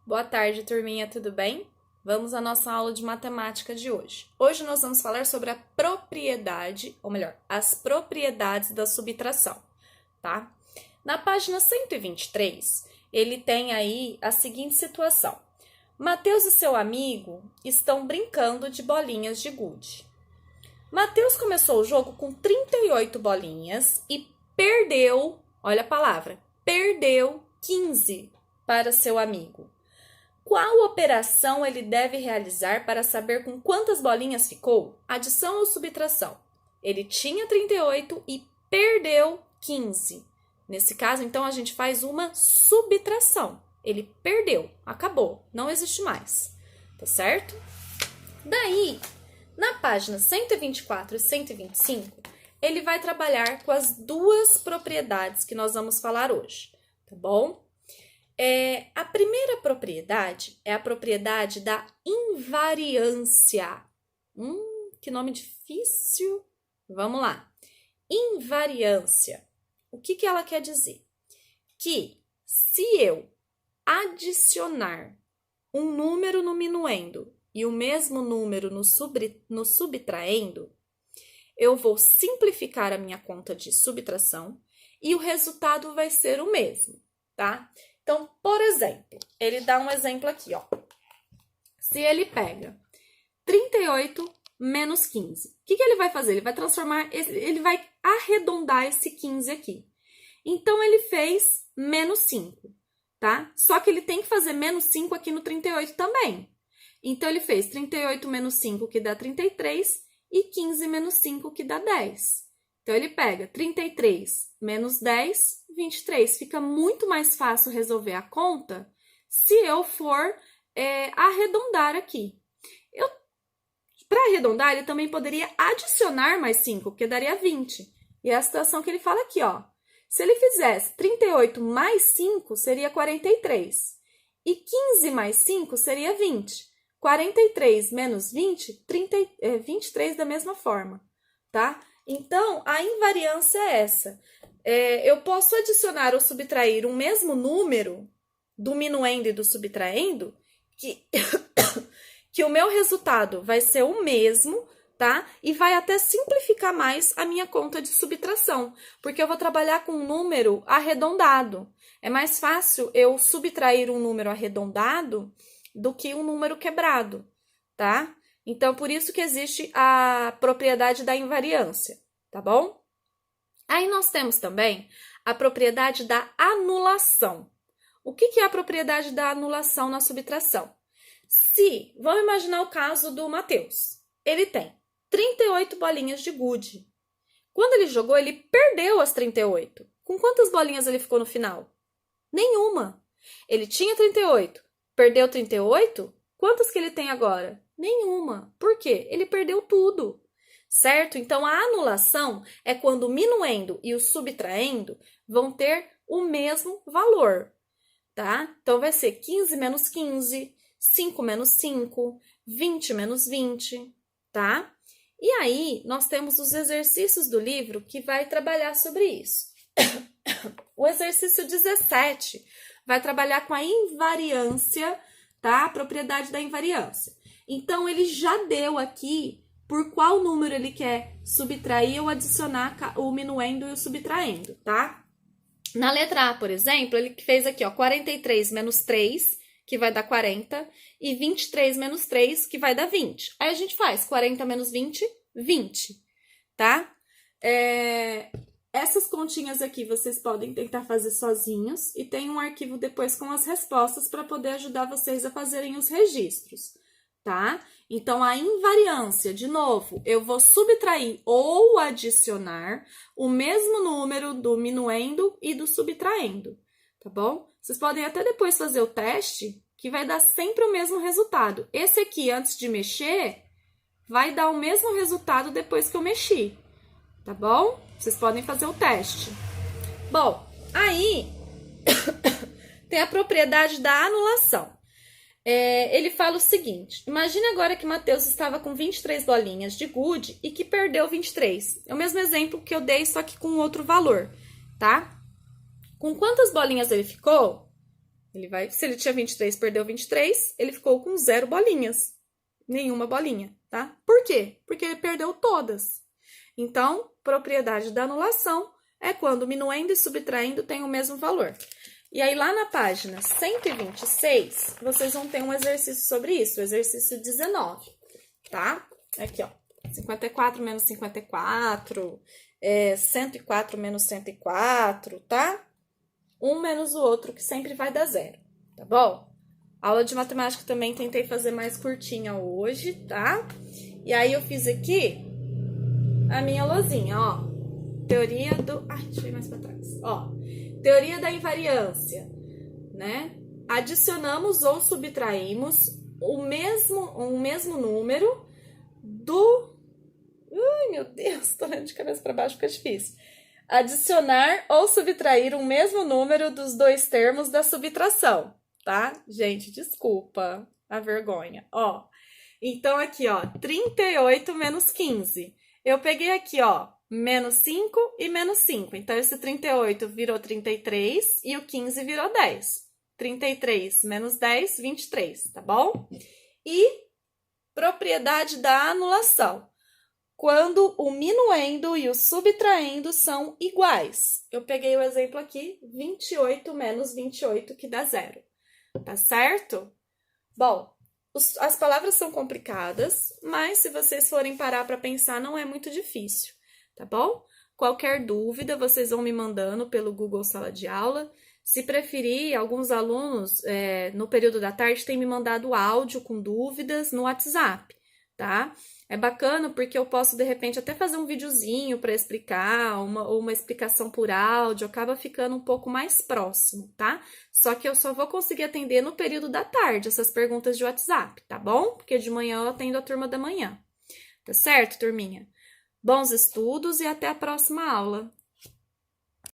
Boa tarde, turminha, tudo bem? Vamos à nossa aula de matemática de hoje. Hoje nós vamos falar sobre a propriedade, ou melhor, as propriedades da subtração, tá? Na página 123, ele tem aí a seguinte situação. Mateus e seu amigo estão brincando de bolinhas de gude. Mateus começou o jogo com 38 bolinhas e perdeu, olha a palavra, perdeu 15 para seu amigo. Qual operação ele deve realizar para saber com quantas bolinhas ficou? Adição ou subtração? Ele tinha 38 e perdeu 15. Nesse caso, então, a gente faz uma subtração. Ele perdeu, acabou, não existe mais, tá certo? Daí, na página 124 e 125, ele vai trabalhar com as duas propriedades que nós vamos falar hoje, tá bom? A primeira propriedade é a propriedade da invariância. Que nome difícil. Vamos lá. Invariância. O que ela quer dizer? Que se eu adicionar um número no minuendo e o mesmo número no subtraendo, eu vou simplificar a minha conta de subtração e o resultado vai ser o mesmo, tá? Então, por exemplo, ele dá um exemplo aqui, ó. Se ele pega 38 menos 15, o que ele vai fazer? Ele vai transformar, ele vai arredondar esse 15 aqui. Então, ele fez menos 5, tá? Só que ele tem que fazer menos 5 aqui no 38 também. Então, ele fez 38 menos 5, que dá 33, e 15 menos 5, que dá 10. Então, ele pega 33 menos 10, 23. Fica muito mais fácil resolver a conta se eu for arredondar aqui. Para arredondar, ele também poderia adicionar mais 5, porque daria 20. E é a situação que ele fala aqui, ó. Se ele fizesse 38 mais 5, seria 43. E 15 mais 5 seria 20. 43 menos 20, 23 da mesma forma, tá? Então, a invariância é essa. Eu posso adicionar ou subtrair o mesmo número do minuendo e do subtraendo, que o meu resultado vai ser o mesmo, tá? E vai até simplificar mais a minha conta de subtração, porque eu vou trabalhar com um número arredondado. É mais fácil eu subtrair um número arredondado do que um número quebrado, tá? Então, por isso que existe a propriedade da invariância, tá bom? Aí nós temos também a propriedade da anulação. O que é a propriedade da anulação na subtração? Vamos imaginar o caso do Mateus. Ele tem 38 bolinhas de gude. Quando ele jogou, ele perdeu as 38. Com quantas bolinhas ele ficou no final? Nenhuma. Ele tinha 38, perdeu 38? Quantas que ele tem agora? Nenhuma. Por quê? Ele perdeu tudo, certo? Então, a anulação é quando o minuendo e o subtraendo vão ter o mesmo valor, tá? Então, vai ser 15 menos 15, 5 menos 5, 20 menos 20, tá? E aí, nós temos os exercícios do livro que vai trabalhar sobre isso. O exercício 17 vai trabalhar com a invariância, tá? A propriedade da invariância. Então, ele já deu aqui por qual número ele quer subtrair ou adicionar o minuendo e o subtraendo, tá? Na letra A, por exemplo, ele fez aqui, ó, 43 menos 3, que vai dar 40, e 23 menos 3, que vai dar 20. Aí a gente faz 40 menos 20, 20, tá? Essas continhas aqui vocês podem tentar fazer sozinhos e tem um arquivo depois com as respostas para poder ajudar vocês a fazerem os registros, tá? Então, a invariância, de novo, eu vou subtrair ou adicionar o mesmo número do minuendo e do subtraendo, tá bom? Vocês podem até depois fazer o teste, que vai dar sempre o mesmo resultado. Esse aqui, antes de mexer, vai dar o mesmo resultado depois que eu mexi, tá bom? Vocês podem fazer o teste. Bom, aí tem a propriedade da anulação. Ele fala o seguinte, imagine agora que Mateus estava com 23 bolinhas de gude e que perdeu 23. É o mesmo exemplo que eu dei, só que com outro valor, tá? Com quantas bolinhas ele ficou? Se ele tinha 23, perdeu 23, ele ficou com 0 bolinhas. Nenhuma bolinha, tá? Por quê? Porque ele perdeu todas. Então, propriedade da anulação é quando minuendo e subtraindo têm o mesmo valor. E aí, lá na página 126, vocês vão ter um exercício sobre isso, o exercício 19, tá? Aqui, ó, 54 menos 54, 104 menos 104, tá? Um menos o outro, que sempre vai dar 0, tá bom? A aula de matemática também tentei fazer mais curtinha hoje, tá? E aí, eu fiz aqui a minha lousinha, ó. Teoria do... Ai, deixa eu ir mais pra trás. Ó, teoria da invariância, né? Adicionamos ou subtraímos o mesmo número do... Ai, meu Deus, tô lendo de cabeça pra baixo, fica difícil. Adicionar ou subtrair o mesmo número dos dois termos da subtração, tá? Gente, desculpa a vergonha. Ó, então aqui, ó, 38 menos 15. Eu peguei aqui, ó, menos 5 e menos 5. Então, esse 38 virou 33 e o 15 virou 10. 33 menos 10, 23, tá bom? E propriedade da anulação. Quando o minuendo e o subtraendo são iguais. Eu peguei o exemplo aqui, 28 menos 28, que dá 0. Tá certo? Bom, as palavras são complicadas, mas se vocês forem parar para pensar, não é muito difícil, tá bom? Qualquer dúvida, vocês vão me mandando pelo Google Sala de Aula. Se preferir, alguns alunos, no período da tarde, têm me mandado áudio com dúvidas no WhatsApp, tá? É bacana porque eu posso, de repente, até fazer um videozinho para explicar, ou uma explicação por áudio, acaba ficando um pouco mais próximo, tá? Só que eu só vou conseguir atender no período da tarde, essas perguntas de WhatsApp, tá bom? Porque de manhã eu atendo a turma da manhã. Tá certo, turminha? Bons estudos e até a próxima aula!